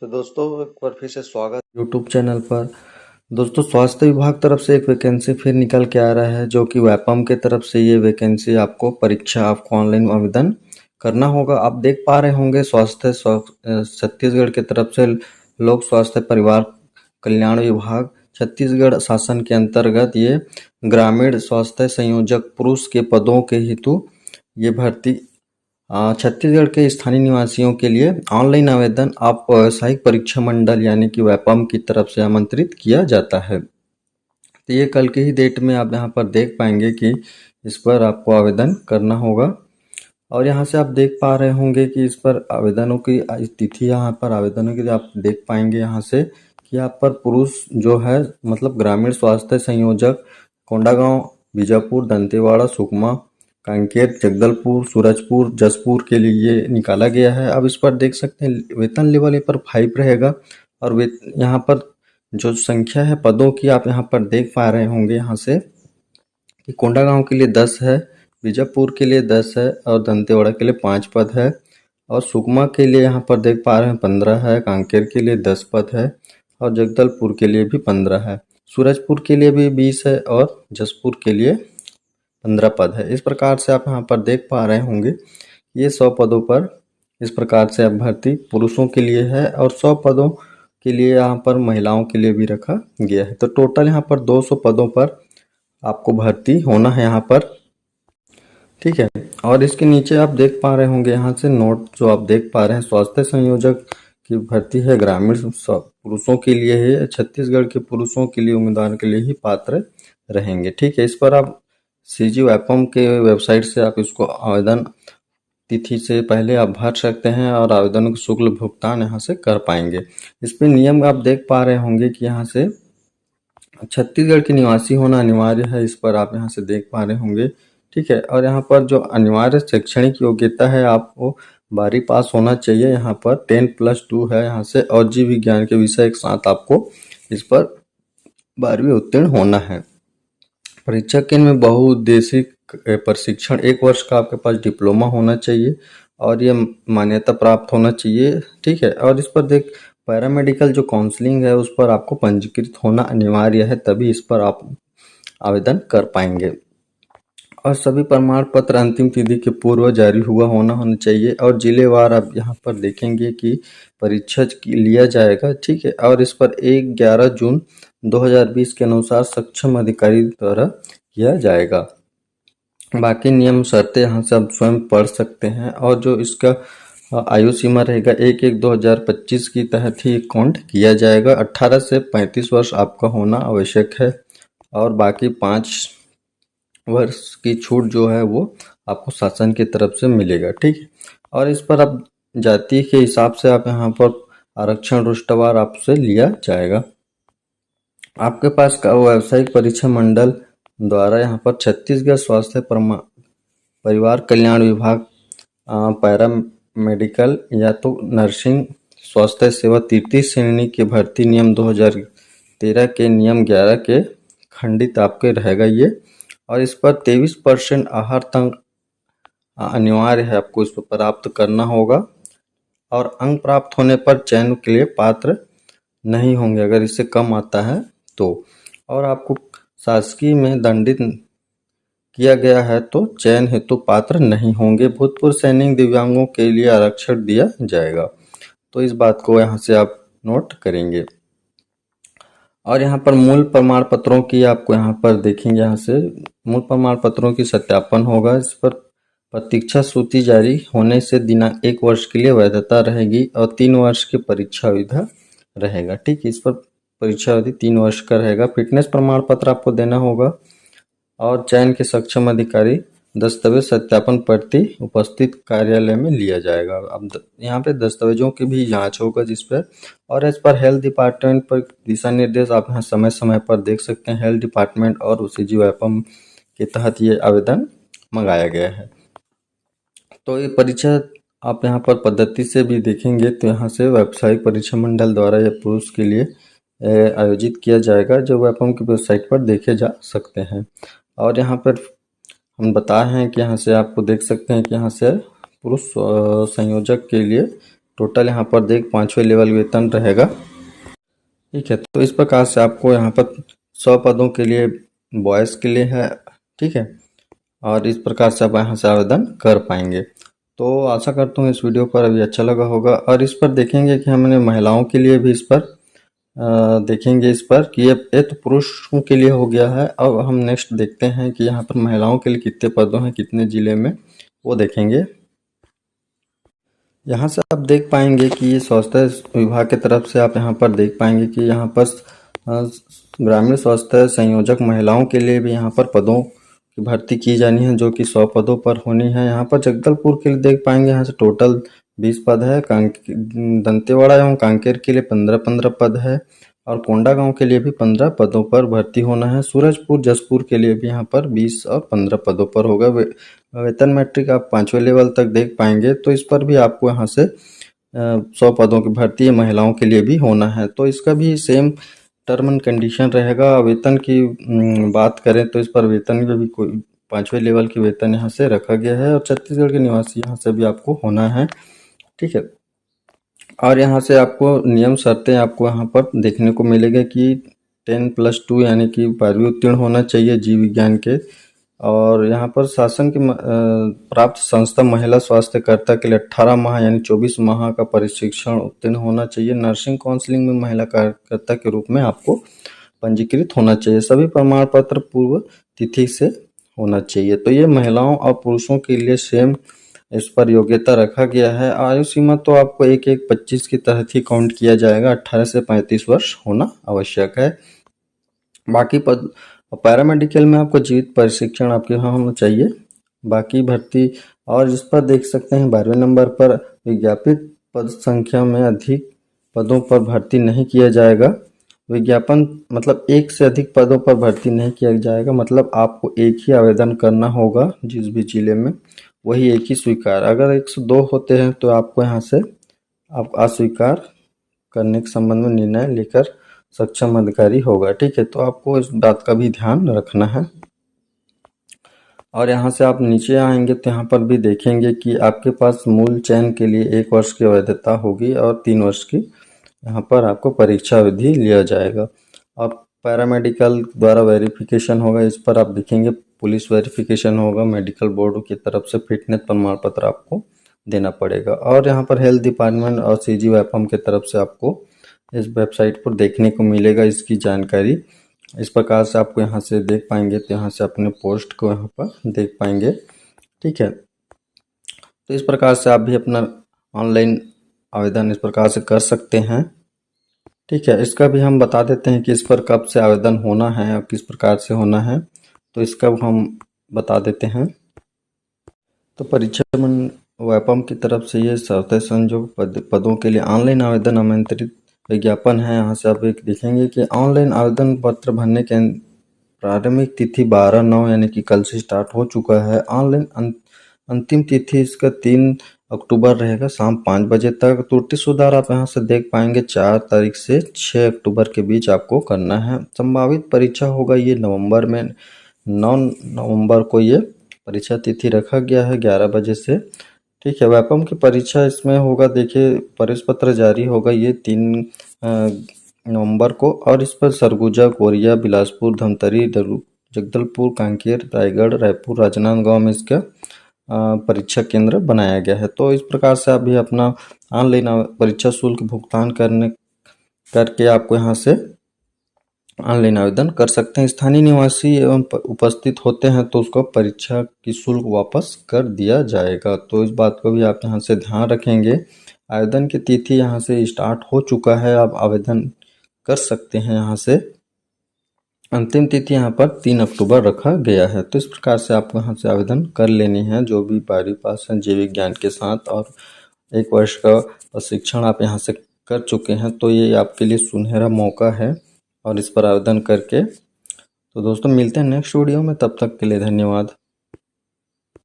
तो दोस्तों एक बार फिर से स्वागत यूट्यूब चैनल पर। दोस्तों स्वास्थ्य विभाग तरफ से एक वैकेंसी फिर निकल के आ रहा है, जो कि वैपम के तरफ से ये वैकेंसी आपको परीक्षा आपको ऑनलाइन आवेदन करना होगा। आप देख पा रहे होंगे छत्तीसगढ़ की तरफ से लोक स्वास्थ्य परिवार कल्याण विभाग छत्तीसगढ़ शासन के अंतर्गत ये ग्रामीण स्वास्थ्य संयोजक पुरुष के पदों के हेतु ये भर्ती छत्तीसगढ़ के स्थानीय निवासियों के लिए ऑनलाइन आवेदन आप व्यावसायिक परीक्षा मंडल यानी कि वैपम की तरफ से आमंत्रित किया जाता है। तो ये कल के ही डेट में आप यहाँ पर देख पाएंगे कि इस पर आपको आवेदन करना होगा। और यहाँ से आप देख पा रहे होंगे कि इस पर आवेदनों की तिथि यहाँ पर आवेदनों की आप देख पाएंगे यहाँ से कि यहाँ पर पुरुष जो है मतलब ग्रामीण स्वास्थ्य संयोजक कोंडागांव, बीजापुर, दंतेवाड़ा, सुकमा, कांकेर, जगदलपुर, सूरजपुर, जसपुर के लिए निकाला गया है। अब इस पर देख सकते हैं वेतन लेवल यहाँ पर 5 रहेगा और यहाँ पर जो संख्या है पदों की आप यहाँ पर देख पा रहे होंगे यहाँ से कि कोंडागांव के लिए 10 है, बीजापुर के लिए 10 है और दंतेवाड़ा के लिए 5 पद है और सुकमा के लिए यहाँ पर देख पा रहे हैं 15 है, कांकेर के लिए 10 पद है और जगदलपुर के लिए भी 15 है, सूरजपुर के लिए भी 20 है और जसपुर के लिए 15 पद है। इस प्रकार से आप यहाँ पर देख पा रहे होंगे ये 100 पदों पर इस प्रकार से अब भर्ती पुरुषों के लिए है और 100 पदों के लिए यहाँ पर महिलाओं के लिए भी रखा गया है। तो टोटल यहाँ पर 200 पदों पर आपको भर्ती होना है यहाँ पर, ठीक है। और इसके नीचे आप देख पा रहे होंगे यहाँ से नोट जो आप देख पा रहे हैं स्वास्थ्य संयोजक की भर्ती है ग्रामीण पुरुषों के लिए है, छत्तीसगढ़ के पुरुषों के लिए उम्मीदवार के लिए ही पात्र रहेंगे, ठीक है। इस पर आप सीजी वैपम के वेबसाइट से आप इसको आवेदन तिथि से पहले आप भर सकते हैं और आवेदन का शुल्क भुगतान यहाँ से कर पाएंगे। इस पर नियम आप देख पा रहे होंगे कि यहाँ से छत्तीसगढ़ के निवासी होना अनिवार्य है, इस पर आप यहाँ से देख पा रहे होंगे, ठीक है। और यहाँ पर जो अनिवार्य शैक्षणिक योग्यता है आपको 12वीं पास होना चाहिए, यहाँ पर 10+2 है यहाँ से और जीव विज्ञान के विषय के साथ आपको इस पर 12वीं उत्तीर्ण होना है। परीक्षा केंद्र में बहुउद्देशिक प्रशिक्षण 1 वर्ष का आपके पास डिप्लोमा होना चाहिए और ये मान्यता प्राप्त होना चाहिए, ठीक है। और इस पर देख पैरामेडिकल जो काउंसलिंग है उस पर आपको पंजीकृत होना अनिवार्य है, तभी इस पर आप आवेदन कर पाएंगे। और सभी प्रमाण पत्र अंतिम तिथि के पूर्व जारी होना चाहिए और जिलेवार आप यहाँ पर देखेंगे कि परीक्षा लिया जाएगा, ठीक है। और इस पर 11 जून 2020 के अनुसार सक्षम अधिकारी द्वारा किया जाएगा। बाकी नियम शर्तें यहाँ से आप स्वयं पढ़ सकते हैं और जो इसका आयु सीमा रहेगा 1/1/2025 की तहत ही काउंट किया जाएगा। 18 से 35 वर्ष आपका होना आवश्यक है और बाकी 5 वर्ष की छूट जो है वो आपको शासन की तरफ से मिलेगा, ठीक है। और इस पर आप जाति के हिसाब से आप यहाँ पर आरक्षण रुष्टवार आपसे लिया जाएगा। आपके पास का व्यावसायिक परीक्षा मंडल द्वारा यहाँ पर छत्तीसगढ़ स्वास्थ्य परिवार कल्याण विभाग पैरा मेडिकल या तो नर्सिंग स्वास्थ्य सेवा तृतीय श्रेणी के भर्ती नियम 2013 के नियम 11 के खंडित आपके रहेगा ये। और इस पर 23% आहार तंग अनिवार्य है, आपको इस पर प्राप्त करना होगा और अंक प्राप्त होने पर चयन के लिए पात्र नहीं होंगे अगर इससे कम आता है तो। और आपको शासकीय में दंडित किया गया है तो चयन हेतु पात्र नहीं होंगे। भूतपूर्व सैनिक दिव्यांगों के लिए आरक्षण दिया जाएगा, तो इस बात को यहाँ से आप नोट करेंगे। और यहाँ पर मूल प्रमाण पत्रों की आपको यहाँ पर देखेंगे, यहाँ से मूल प्रमाण पत्रों की सत्यापन होगा। इस पर प्रतीक्षा सूची जारी होने से दिनांक 1 वर्ष के लिए वैधता रहेगी और 3 वर्ष की परीक्षा अवधि रहेगा, ठीक है। इस पर परीक्षा अवधि 3 वर्ष का रहेगा। फिटनेस प्रमाण पत्र आपको देना होगा और चयन के सक्षम अधिकारी दस्तावेज सत्यापन प्रति उपस्थित कार्यालय में लिया जाएगा। अब यहाँ पे दस्तावेजों की भी जांच होगा जिस पर। और इस पर हेल्थ डिपार्टमेंट पर दिशा निर्देश आप यहाँ समय समय पर देख सकते हैं। हेल्थ डिपार्टमेंट और सीजी वैपम के तहत ये आवेदन मंगाया गया है। तो ये परीक्षा आप यहाँ पर पद्धति से भी देखेंगे तो यहाँ से व्यावसायिक परीक्षा मंडल द्वारा यह पुरुष के लिए आयोजित किया जाएगा, जो वैपम की वेबसाइट पर देखे जा सकते हैं। और यहाँ पर हम बताए हैं कि यहाँ से आपको देख सकते हैं कि यहाँ से पुरुष संयोजक के लिए टोटल यहाँ पर देख 5वें लेवल वेतन रहेगा। ठीक है, तो इस प्रकार से आपको यहाँ पर 100 पदों के लिए बॉयज़ के लिए है। ठीक है, और इस प्रकार से आप यहाँ से आवेदन कर पाएंगे। तो आशा करता हूँ इस वीडियो पर अभी अच्छा लगा होगा। और इस पर देखेंगे कि हमने महिलाओं के लिए भी इस पर देखेंगे इस पर कि ये तो पुरुषों के लिए हो गया है। अब हम नेक्स्ट देखते हैं कि यहाँ पर महिलाओं के लिए कितने पदों हैं, कितने ज़िले में, वो देखेंगे। यहाँ से आप देख पाएंगे कि ये स्वास्थ्य विभाग की तरफ से आप यहाँ पर देख पाएंगे कि यहाँ पर ग्रामीण स्वास्थ्य संयोजक महिलाओं के लिए भी यहाँ पर पदों की भर्ती की जानी है, जो कि 100 पदों पर होनी है। यहाँ पर जगदलपुर के लिए देख पाएंगे यहाँ से टोटल 20 पद है। दंतेवाड़ा एवं कांकेर के लिए 15-15 पद है और कोंडागांव के लिए भी 15 पदों पर भर्ती होना है। सूरजपुर जसपुर के लिए भी यहाँ पर 20 और 15 पदों पर होगा। वेतन मैट्रिक आप 5वें लेवल तक देख पाएंगे। तो इस पर भी आपको यहाँ से 100 पदों की भर्ती महिलाओं के लिए भी होना है। तो इसका भी सेम टर्म एंड कंडीशन रहेगा। वेतन की बात करें तो इस पर वेतन में भी कोई 5वें लेवल की वेतन यहाँ से रखा गया है और छत्तीसगढ़ के निवासी यहाँ से भी आपको होना है। ठीक है, और यहाँ से आपको नियम शर्तें आपको यहाँ पर देखने को मिलेगा कि 10+2 यानी कि 12वीं उत्तीर्ण होना चाहिए जीव विज्ञान के। और यहाँ पर शासन की प्राप्त संस्था महिला स्वास्थ्यकर्ता के लिए 18 माह यानी 24 माह का प्रशिक्षण उत्तीर्ण होना चाहिए। नर्सिंग काउंसलिंग में महिला कार्यकर्ता के रूप में आपको पंजीकृत होना चाहिए। सभी प्रमाण पत्र पूर्व तिथि से होना चाहिए। तो ये महिलाओं और पुरुषों के लिए सेम इस पर योग्यता रखा गया है। आयु सीमा तो आपको 1-1-25 की तहत ही काउंट किया जाएगा। 18 से 35 वर्ष होना आवश्यक है। बाकी पद पैरामेडिकल में आपको जीवित प्रशिक्षण आपके यहाँ होना चाहिए। बाकी भर्ती और इस पर देख सकते हैं 12वें नंबर पर विज्ञापित पद संख्या में अधिक पदों पर भर्ती नहीं किया जाएगा। विज्ञापन मतलब एक से अधिक पदों पर भर्ती नहीं किया जाएगा, मतलब आपको एक ही आवेदन करना होगा जिस भी जिले में, वही एक ही स्वीकार। अगर 102 होते हैं तो आपको यहाँ से आप अस्वीकार करने के संबंध में निर्णय लेकर सक्षम अधिकारी होगा। ठीक है, तो आपको इस बात का भी ध्यान रखना है। और यहाँ से आप नीचे आएंगे तो यहाँ पर भी देखेंगे कि आपके पास मूल चयन के लिए 1 वर्ष की वैधता होगी और 3 वर्ष की यहाँ पर आपको परीक्षा अवधि लिया जाएगा। और पैरामेडिकल द्वारा वेरिफिकेशन होगा, इस पर आप देखेंगे पुलिस वेरिफिकेशन होगा, मेडिकल बोर्ड की तरफ से फिटनेस प्रमाण पत्र आपको देना पड़ेगा। और यहाँ पर हेल्थ डिपार्टमेंट और सीजी वैपम की तरफ से आपको इस वेबसाइट पर देखने को मिलेगा इसकी जानकारी। इस प्रकार से आपको यहाँ से देख पाएंगे तो यहाँ से अपने पोस्ट को यहाँ पर देख पाएंगे। ठीक है, तो इस प्रकार से आप भी अपना ऑनलाइन आवेदन इस प्रकार से कर सकते हैं। ठीक है, इसका भी हम बता देते हैं कि इस पर कब से आवेदन होना है और किस प्रकार से होना है, तो इसका हम बता देते हैं। तो परीक्षा वैपम की तरफ से ये स्वास्थ्य संयोग पदों के लिए ऑनलाइन आवेदन आमंत्रित विज्ञापन है। यहाँ से आप एक देखेंगे कि ऑनलाइन आवेदन पत्र भरने के प्रारंभिक तिथि 12/9 यानी कि कल से स्टार्ट हो चुका है। ऑनलाइन अंतिम तिथि इसका 3 अक्टूबर रहेगा शाम 5 बजे तक। त्रुटि सुधार आप यहाँ से देख पाएंगे 4 तारीख से 6 अक्टूबर के बीच आपको करना है। संभावित परीक्षा होगा ये नवंबर में, 9 नवंबर को ये परीक्षा तिथि रखा गया है 11 बजे से। ठीक है, वैपम की परीक्षा इसमें होगा, देखिए प्रवेश पत्र जारी होगा ये 3 नवंबर को। और इस पर सरगुजा, कोरिया, बिलासपुर, धमतरी, जगदलपुर, कांकेर, रायगढ़, रायपुर, राजनांदगांव में इसका परीक्षा केंद्र बनाया गया है। तो इस प्रकार से आप भी अपना ऑनलाइन परीक्षा शुल्क भुगतान करके आपको यहाँ से ऑनलाइन आवेदन कर सकते हैं। स्थानीय निवासी एवं उपस्थित होते हैं तो उसको परीक्षा की शुल्क वापस कर दिया जाएगा। तो इस बात को भी आप यहाँ से ध्यान रखेंगे। आवेदन की तिथि यहाँ से स्टार्ट हो चुका है, आप आवेदन कर सकते हैं। यहाँ से अंतिम तिथि यहाँ पर 3 अक्टूबर रखा गया है। तो इस प्रकार से आपको यहाँ से आवेदन कर लेनी है जो भी 12वीं पास हैं जीव विज्ञान के साथ, और 1 वर्ष का प्रशिक्षण आप यहाँ से कर चुके हैं। तो ये आपके लिए सुनहरा मौका है और इस पर आवेदन करके। तो दोस्तों मिलते हैं नेक्स्ट वीडियो में, तब तक के लिए धन्यवाद।